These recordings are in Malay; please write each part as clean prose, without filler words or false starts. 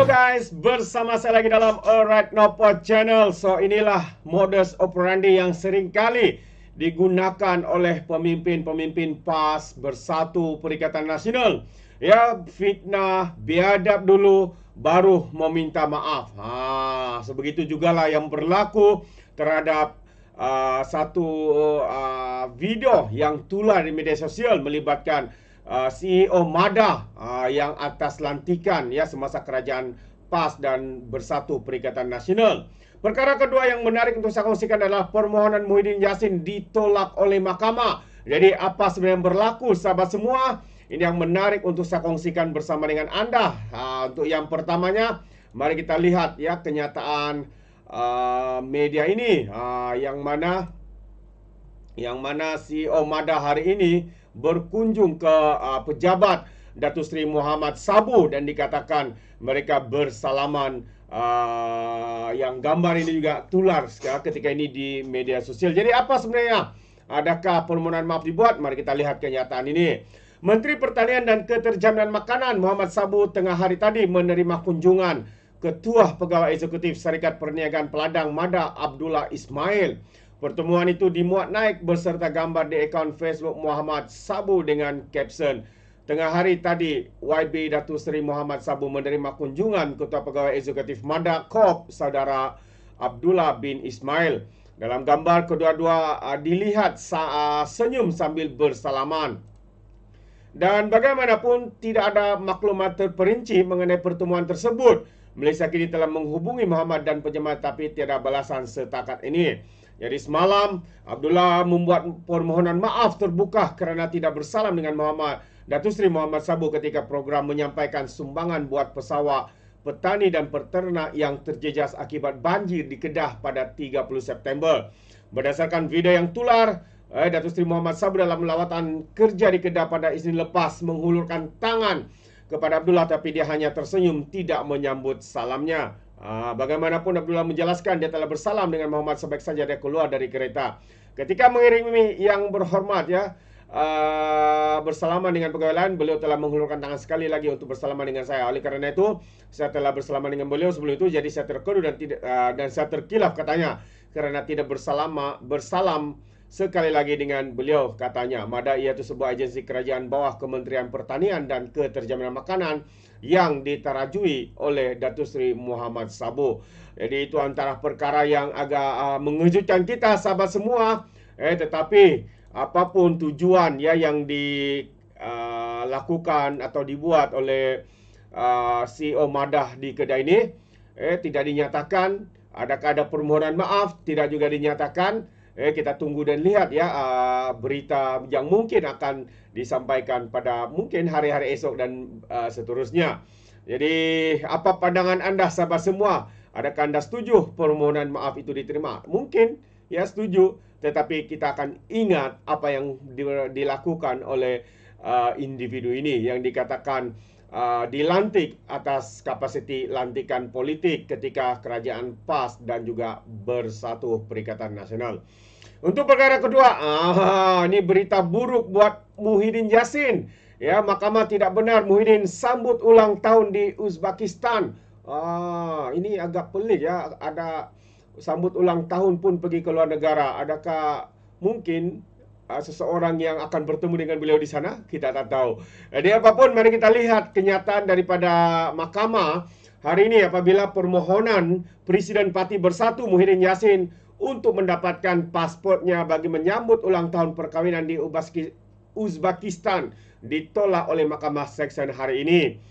Halo guys, bersama saya lagi dalam Alright Nopod Channel. So inilah modus operandi yang seringkali digunakan oleh pemimpin-pemimpin PAS Bersatu Perikatan Nasional. Ya, fitnah, biadab dulu, baru meminta maaf. Sebegitu jugalah yang berlaku terhadap satu video yang tular di media sosial melibatkan CEO MADA yang atas lantikan ya semasa kerajaan PAS dan Bersatu Perikatan Nasional. Perkara kedua yang menarik untuk saya kongsikan adalah permohonan Muhyiddin Yassin ditolak oleh mahkamah. Jadi apa sebenarnya yang berlaku sahabat semua? Ini yang menarik untuk saya kongsikan bersama dengan anda. Untuk yang pertamanya, mari kita lihat ya kenyataan media ini yang mana CEO MADA hari ini berkunjung ke pejabat Datuk Seri Muhammad Sabu dan dikatakan mereka bersalaman. Yang gambar ini juga tular ketika ini di media sosial. Jadi apa sebenarnya? Adakah permohonan maaf dibuat? Mari kita lihat kenyataan ini. Menteri Pertanian dan Keterjaminan Makanan Muhammad Sabu tengah hari tadi menerima kunjungan Ketua Pegawai Eksekutif Syarikat Perniagaan Peladang MADA Abdullah Ismail. Pertemuan itu dimuat naik beserta gambar di akaun Facebook Muhammad Sabu dengan caption, tengah hari tadi YB Datuk Seri Muhammad Sabu menerima kunjungan Ketua Pegawai Eksekutif MADA Corp Saudara Abdullah bin Ismail. Dalam gambar kedua-dua dilihat senyum sambil bersalaman. Dan bagaimanapun tidak ada maklumat terperinci mengenai pertemuan tersebut. Malaysia kini telah menghubungi Muhammad dan penjemaah tapi tiada balasan setakat ini. Jadi semalam Abdullah membuat permohonan maaf terbuka kerana tidak bersalam dengan Datuk Seri Muhammad Sabu ketika program menyampaikan sumbangan buat pesawat petani dan peternak yang terjejas akibat banjir di Kedah pada 30 September. Berdasarkan video yang tular, Datuk Seri Muhammad Sabu dalam lawatan kerja di Kedah pada Isnin lepas menghulurkan tangan kepada Abdullah tapi dia hanya tersenyum tidak menyambut salamnya. Bagaimanapun Abdullah menjelaskan dia telah bersalam dengan Muhammad sebaik saja dia keluar dari kereta. Ketika mengiringi yang berhormat ya bersalaman dengan pegawai lain, beliau telah menghulurkan tangan sekali lagi untuk bersalaman dengan saya. Oleh kerana itu, saya telah bersalaman dengan beliau sebelum itu, jadi saya terkedu dan saya terkilaf katanya kerana tidak bersalam sekali lagi dengan beliau katanya. MADA iaitu sebuah agensi kerajaan bawah Kementerian Pertanian dan Keterjaminan Makanan yang diterajui oleh Datuk Seri Muhammad Sabu. Jadi itu antara perkara yang agak mengejutkan kita sahabat semua. Tetapi apapun tujuan ya yang dilakukan atau dibuat oleh CEO MADA di Kedah ini, tidak dinyatakan. Adakah ada permohonan maaf? Tidak juga dinyatakan. Kita tunggu dan lihat ya berita yang mungkin akan disampaikan pada mungkin hari-hari esok dan seterusnya. Jadi apa pandangan anda sahabat semua? Adakah anda setuju permohonan maaf itu diterima? Mungkin ya setuju, tetapi kita akan ingat apa yang dilakukan oleh individu ini yang dikatakan dilantik atas kapasiti lantikan politik ketika kerajaan PAS dan juga Bersatu Perikatan Nasional. Untuk perkara kedua, ini berita buruk buat Muhyiddin Yassin. Ya, mahkamah tidak benar Muhyiddin sambut ulang tahun di Uzbekistan. Ini agak pelik ya, ada sambut ulang tahun pun pergi ke luar negara. Adakah mungkin seseorang yang akan bertemu dengan beliau di sana? Kita tak tahu. Jadi apapun, mari kita lihat kenyataan daripada mahkamah hari ini apabila permohonan Presiden Parti Bersatu Muhyiddin Yassin untuk mendapatkan pasportnya bagi menyambut ulang tahun perkahwinan di Uzbekistan ditolak oleh Mahkamah Seksyen hari ini.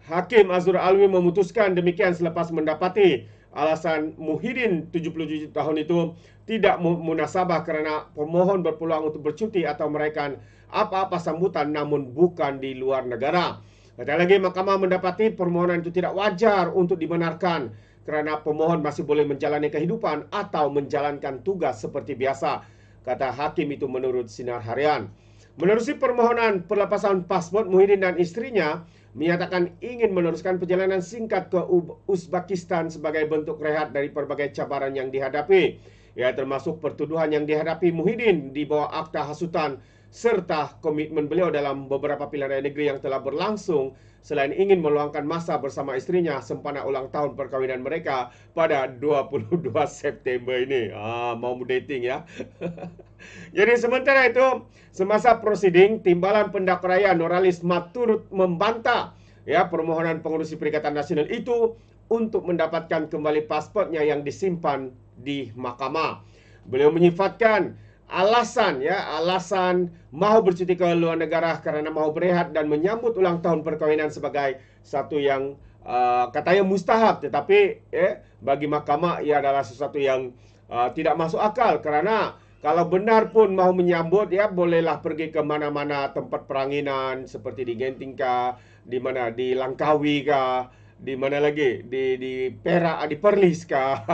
Hakim Azhur Alwi memutuskan demikian selepas mendapati alasan Muhyiddin 77 tahun itu tidak munasabah kerana pemohon berpeluang untuk bercuti atau meraihkan apa-apa sambutan namun bukan di luar negara. Kata lagi, mahkamah mendapati permohonan itu tidak wajar untuk dibenarkan kerana pemohon masih boleh menjalani kehidupan atau menjalankan tugas seperti biasa, kata hakim itu menurut Sinar Harian. Menerusi permohonan pelepasan pasport, Muhyiddin dan isterinya menyatakan ingin meneruskan perjalanan singkat ke Uzbekistan sebagai bentuk rehat dari berbagai cabaran yang dihadapi. Ya, termasuk pertuduhan yang dihadapi Muhyiddin di bawah akta hasutan serta komitmen beliau dalam beberapa pilihan raya negeri yang telah berlangsung selain ingin meluangkan masa bersama istrinya sempena ulang tahun perkahwinan mereka pada 22 September ini. Mau dating ya. Jadi sementara itu, semasa prosiding, Timbalan Pendak Raya Nuralis Mat turut membantah ya permohonan pengurusi Perikatan Nasional itu untuk mendapatkan kembali pasportnya yang disimpan di mahkamah. Beliau menyifatkan alasan mahu bercuti ke luar negara karena mahu berehat dan menyambut ulang tahun perkahwinan sebagai satu yang katanya mustahab, tetapi bagi mahkamah ia adalah sesuatu yang tidak masuk akal, karena kalau benar pun mahu menyambut, ya bolehlah pergi ke mana-mana tempat peranginan seperti di Genting kah, di mana di Langkawi kah, di mana lagi di Perak, di Perlis kah.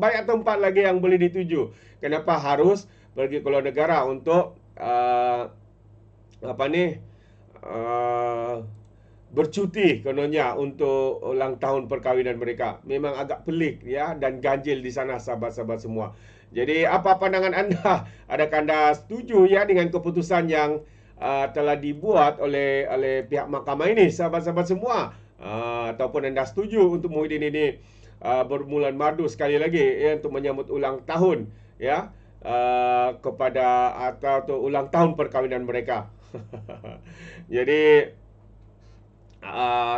Banyak tempat lagi yang boleh dituju. Kenapa harus pergi ke luar negara untuk bercuti kononnya untuk ulang tahun perkahwinan mereka? Memang agak pelik ya, dan ganjil di sana sahabat-sahabat semua. Jadi apa pandangan anda? Adakah anda setuju ya dengan keputusan yang telah dibuat oleh pihak mahkamah ini, sahabat-sahabat semua? Ataupun anda setuju untuk Muhyiddin ini berbulan madu sekali lagi ya, untuk menyambut ulang tahun ya kepada atau ulang tahun perkahwinan mereka? Jadi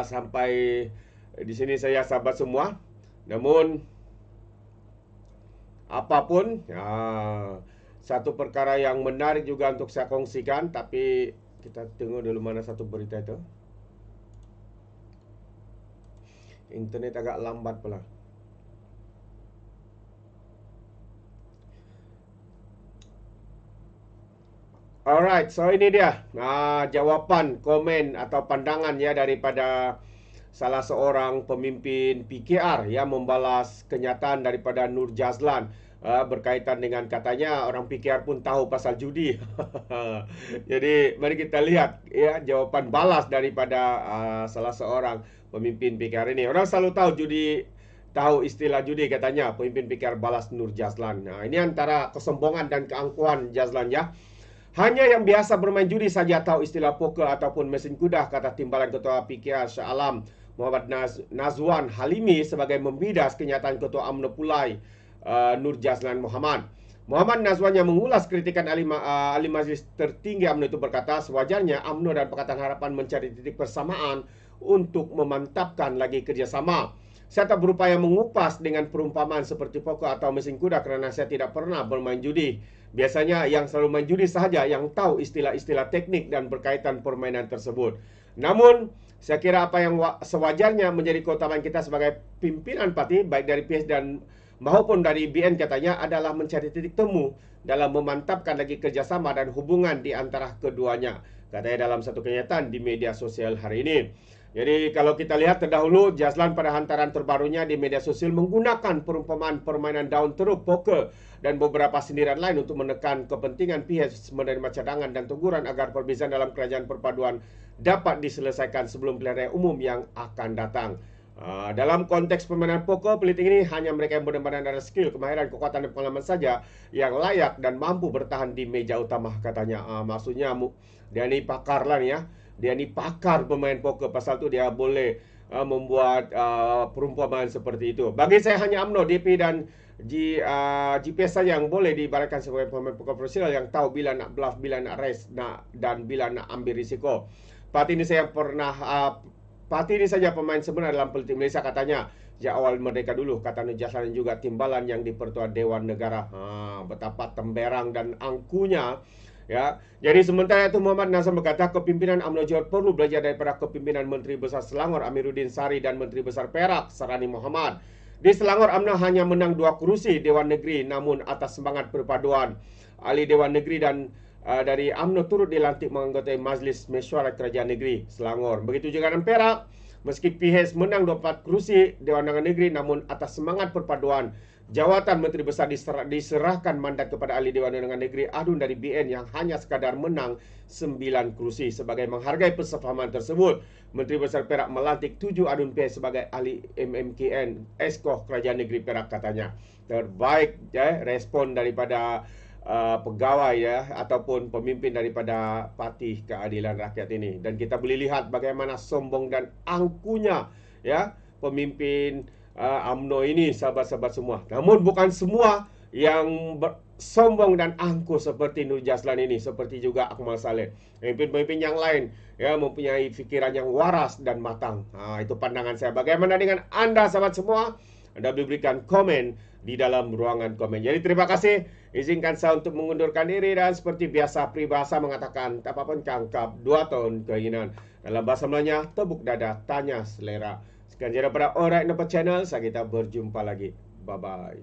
sampai di sini saya sahabat semua. Namun apapun, satu perkara yang menarik juga untuk saya kongsikan, tapi kita tengok dulu mana satu berita itu. Internet agak lambat pula. Alright, so ini dia jawapan, komen atau pandangan ya daripada salah seorang pemimpin PKR yang membalas kenyataan daripada Nur Jazlan berkaitan dengan katanya orang PKR pun tahu pasal judi. Jadi mari kita lihat ya jawapan balas daripada salah seorang pemimpin PKR ini. Orang selalu tahu istilah judi, katanya pemimpin PKR balas Nur Jazlan. Nah, ini antara kesombongan dan keangkuhan Jazlan ya. Hanya yang biasa bermain judi saja tahu istilah poker ataupun mesin kuda, kata Timbalan Ketua PKR Shah Alam Muhammad Nazwan Halimi sebagai membidas kenyataan Ketua UMNO Pulai Nur Jazlan Muhammad. Muhammad Nazwan yang mengulas kritikan ahli Majlis Tertinggi UMNO itu berkata, sewajarnya UMNO dan Pakatan Harapan mencari titik persamaan untuk memantapkan lagi kerjasama. Saya tak berupaya mengupas dengan perumpamaan seperti poker atau mesin kuda kerana saya tidak pernah bermain judi. Biasanya yang selalu main judi sahaja yang tahu istilah-istilah teknik dan berkaitan permainan tersebut. Namun, saya kira apa yang sewajarnya menjadi keutamaan kita sebagai pimpinan parti, baik dari PS dan maupun dari BN, katanya, adalah mencari titik temu dalam memantapkan lagi kerjasama dan hubungan di antara keduanya, katanya dalam satu kenyataan di media sosial hari ini. Jadi kalau kita lihat terdahulu, Jazlan pada hantaran terbarunya di media sosial menggunakan perumpamaan permainan daun teruk, poker dan beberapa sindiran lain untuk menekan kepentingan pihak menerima cadangan dan teguran agar perbezaan dalam kerajaan perpaduan dapat diselesaikan sebelum pilihan raya umum yang akan datang. Dalam konteks permainan poker, politik ini hanya mereka yang benar-benar ada skill, kemahiran, kekuatan dan pengalaman saja yang layak dan mampu bertahan di meja utama, katanya. Maksudnya dia ini pakar lah nih ya. Dia ni pakar pemain poker, pasal tu dia boleh membuat perumpamaan seperti itu. Bagi saya hanya UMNO, DP dan GPS saja yang boleh diibaratkan sebagai pemain poker profesional yang tahu bila nak bluff, bila nak raise, dan bila nak ambil risiko. Parti ini saja pemain sebenar dalam politik Malaysia, katanya. Sejak awal merdeka dulu, kata Nur Jazlan, juga Timbalan yang di-Pertua Dewan Negara. Betapa temberang dan angkunya. Ya, jadi sementara itu Muhammad Nazwan berkata kepimpinan UMNO Johor perlu belajar daripada kepimpinan Menteri Besar Selangor Amiruddin Sari dan Menteri Besar Perak Sarani Muhammad. Di Selangor UMNO hanya menang 2 kerusi Dewan Negeri, namun atas semangat perpaduan ahli Dewan Negeri dan dari UMNO turut dilantik menganggotai Majlis Mesyuarat Kerajaan Negeri Selangor. Begitu juga dengan Perak, meski PHS menang 24 kerusi Dewan Negeri, namun atas semangat perpaduan jawatan Menteri Besar diserahkan mandat kepada ahli Dewan Undangan Negeri Adun dari BN yang hanya sekadar menang 9 kerusi. Sebagai menghargai persefahaman tersebut, Menteri Besar Perak melantik 7 Adun PS sebagai ahli MMKN Eskoh Kerajaan Negeri Perak, katanya. Terbaik respon daripada pegawai ya ataupun pemimpin daripada Parti Keadilan Rakyat ini. Dan kita boleh lihat bagaimana sombong dan angkunya ya pemimpin UMNO ini, sahabat-sahabat semua. Namun bukan semua yang sombong dan angkuh seperti Nur Jazlan ini, seperti juga Akmal Saleh. Pemimpin-pemimpin yang lain ya mempunyai fikiran yang waras dan matang. Itu pandangan saya. Bagaimana dengan Anda, sahabat semua? Anda boleh berikan komen di dalam ruangan komen. Jadi terima kasih. Izinkan saya untuk mengundurkan diri dan seperti biasa peribahasa mengatakan tak apa-apa cangkap 2 tahun keinginan. Dalam bahasa Melayunya, tepuk dada, tanya selera. Sekian daripada Alright Nampak Channel. Saya kita berjumpa lagi. Bye-bye.